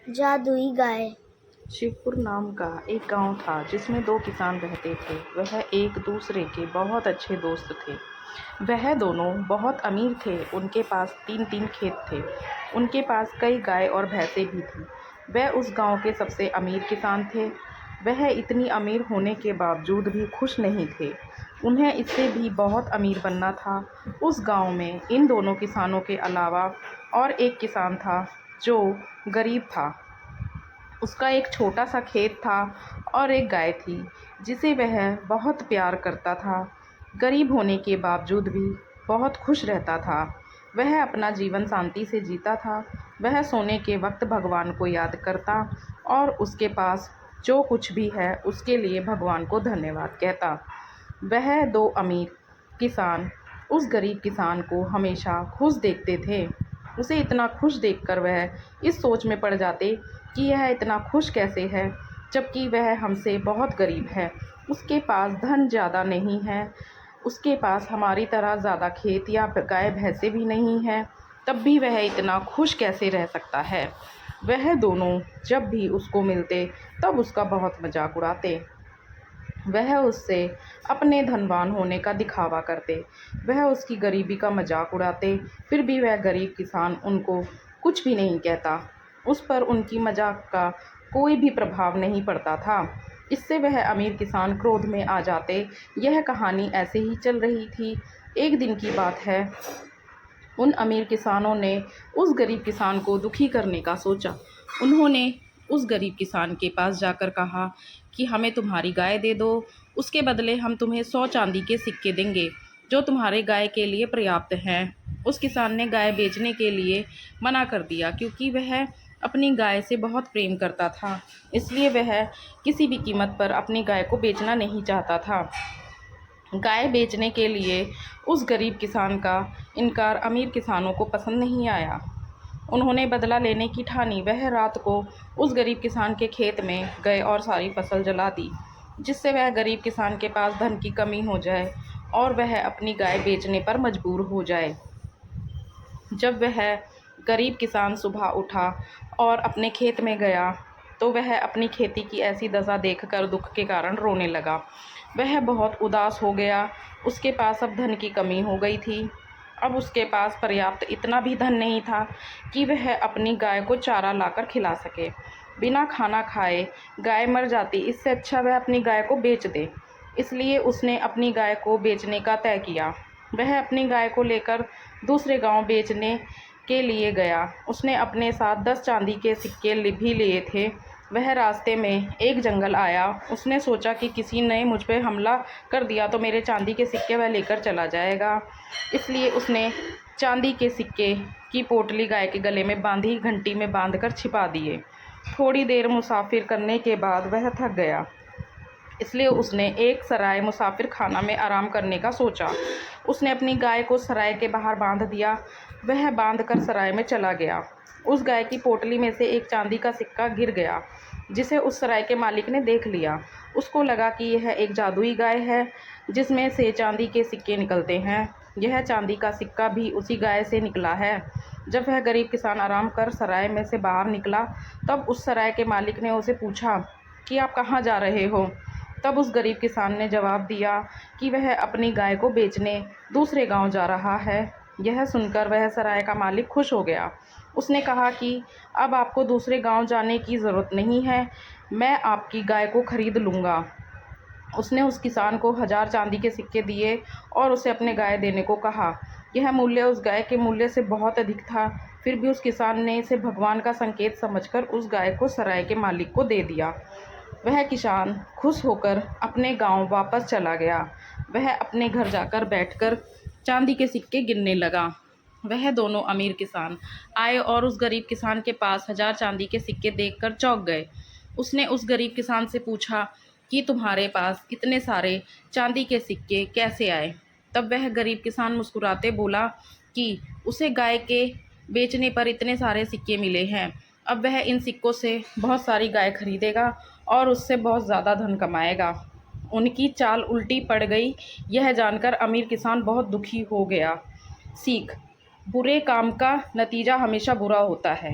जादुई गाय। शिवपुर नाम का एक गांव था जिसमें दो किसान रहते थे। वह एक दूसरे के बहुत अच्छे दोस्त थे। वह दोनों बहुत अमीर थे। उनके पास 3-3 खेत थे। उनके पास कई गाय और भैंसें भी थीं। वह उस गांव के सबसे अमीर किसान थे। वह इतनी अमीर होने के बावजूद भी खुश नहीं थे। उन्हें इससे भी बहुत अमीर बनना था। उस गांव में इन दोनों किसानों के अलावा और एक किसान था जो गरीब था। उसका एक छोटा सा खेत था और एक गाय थी जिसे वह बहुत प्यार करता था। गरीब होने के बावजूद भी बहुत खुश रहता था। वह अपना जीवन शांति से जीता था। वह सोने के वक्त भगवान को याद करता और उसके पास जो कुछ भी है उसके लिए भगवान को धन्यवाद कहता। वह दो अमीर किसान उस गरीब किसान को हमेशा खुश देखते थे। उसे इतना खुश देखकर वह इस सोच में पड़ जाते कि यह इतना खुश कैसे है, जबकि वह हमसे बहुत गरीब है। उसके पास धन ज़्यादा नहीं है, उसके पास हमारी तरह ज़्यादा खेत या गाय भैंसें भी नहीं हैं, तब भी वह इतना खुश कैसे रह सकता है। वह दोनों जब भी उसको मिलते तब उसका बहुत मजाक उड़ाते। वह उससे अपने धनवान होने का दिखावा करते। वह उसकी गरीबी का मजाक उड़ाते, फिर भी वह गरीब किसान उनको कुछ भी नहीं कहता। उस पर उनकी मजाक का कोई भी प्रभाव नहीं पड़ता था। इससे वह अमीर किसान क्रोध में आ जाते। यह कहानी ऐसे ही चल रही थी। एक दिन की बात है, उन अमीर किसानों ने उस गरीब किसान को दुखी करने का सोचा। उन्होंने उस गरीब किसान के पास जाकर कहा कि हमें तुम्हारी गाय दे दो, उसके बदले हम तुम्हें 100 चांदी के सिक्के देंगे जो तुम्हारे गाय के लिए पर्याप्त हैं। उस किसान ने गाय बेचने के लिए मना कर दिया क्योंकि वह अपनी गाय से बहुत प्रेम करता था। इसलिए वह किसी भी कीमत पर अपनी गाय को बेचना नहीं चाहता था। गाय बेचने के लिए उस गरीब किसान का इनकार अमीर किसानों को पसंद नहीं आया। उन्होंने बदला लेने की ठानी। वह रात को उस गरीब किसान के खेत में गए और सारी फसल जला दी, जिससे वह गरीब किसान के पास धन की कमी हो जाए और वह अपनी गाय बेचने पर मजबूर हो जाए। जब वह गरीब किसान सुबह उठा और अपने खेत में गया तो वह अपनी खेती की ऐसी दशा देखकर दुख के कारण रोने लगा। वह बहुत उदास हो गया। उसके पास अब धन की कमी हो गई थी। अब उसके पास पर्याप्त इतना भी धन नहीं था कि वह अपनी गाय को चारा लाकर खिला सके। बिना खाना खाए गाय मर जाती, इससे अच्छा वह अपनी गाय को बेच दे। इसलिए उसने अपनी गाय को बेचने का तय किया। वह अपनी गाय को लेकर दूसरे गांव बेचने के लिए गया। उसने अपने साथ 10 चांदी के सिक्के भी लिए थे। वह रास्ते में एक जंगल आया। उसने सोचा कि किसी ने मुझ पर हमला कर दिया तो मेरे चांदी के सिक्के वह लेकर चला जाएगा। इसलिए उसने चांदी के सिक्के की पोटली गाय के गले में बांधी, घंटी में बांधकर छिपा दिए। थोड़ी देर मुसाफिर करने के बाद वह थक गया, इसलिए उसने एक सराय मुसाफिर खाना में आराम करने का सोचा। उसने अपनी गाय को सराय के बाहर बांध दिया। वह बांधकर सराय में चला गया। उस गाय की पोटली में से एक चांदी का सिक्का गिर गया, जिसे उस सराय के मालिक ने देख लिया। उसको लगा कि यह एक जादुई गाय है जिसमें से चांदी के सिक्के निकलते हैं। यह चांदी का सिक्का भी उसी गाय से निकला है। जब वह गरीब किसान आराम कर सराय में से बाहर निकला तब उस सराय के मालिक ने उसे पूछा कि आप कहाँ जा रहे हो। तब उस गरीब किसान ने जवाब दिया कि वह अपनी गाय को बेचने दूसरे गांव जा रहा है। यह सुनकर वह सराय का मालिक खुश हो गया। उसने कहा कि अब आपको दूसरे गांव जाने की ज़रूरत नहीं है, मैं आपकी गाय को खरीद लूँगा। उसने उस किसान को 1000 चांदी के सिक्के दिए और उसे अपने गाय देने को कहा। यह मूल्य उस गाय के मूल्य से बहुत अधिक था। फिर भी उस किसान ने इसे भगवान का संकेत समझकर उस गाय को सराय के मालिक को दे दिया। वह किसान खुश होकर अपने गांव वापस चला गया। वह अपने घर जाकर बैठकर चांदी के सिक्के गिनने लगा। वह दोनों अमीर किसान आए और उस गरीब किसान के पास 1000 चांदी के सिक्के देखकर चौंक गए। उसने उस गरीब किसान से पूछा कि तुम्हारे पास इतने सारे चांदी के सिक्के कैसे आए। तब वह गरीब किसान मुस्कुराते बोला कि उसे गाय के बेचने पर इतने सारे सिक्के मिले हैं। अब वह इन सिक्कों से बहुत सारी गाय खरीदेगा और उससे बहुत ज़्यादा धन कमाएगा। उनकी चाल उल्टी पड़ गई। यह जानकर अमीर किसान बहुत दुखी हो गया। सीख: बुरे काम का नतीजा हमेशा बुरा होता है।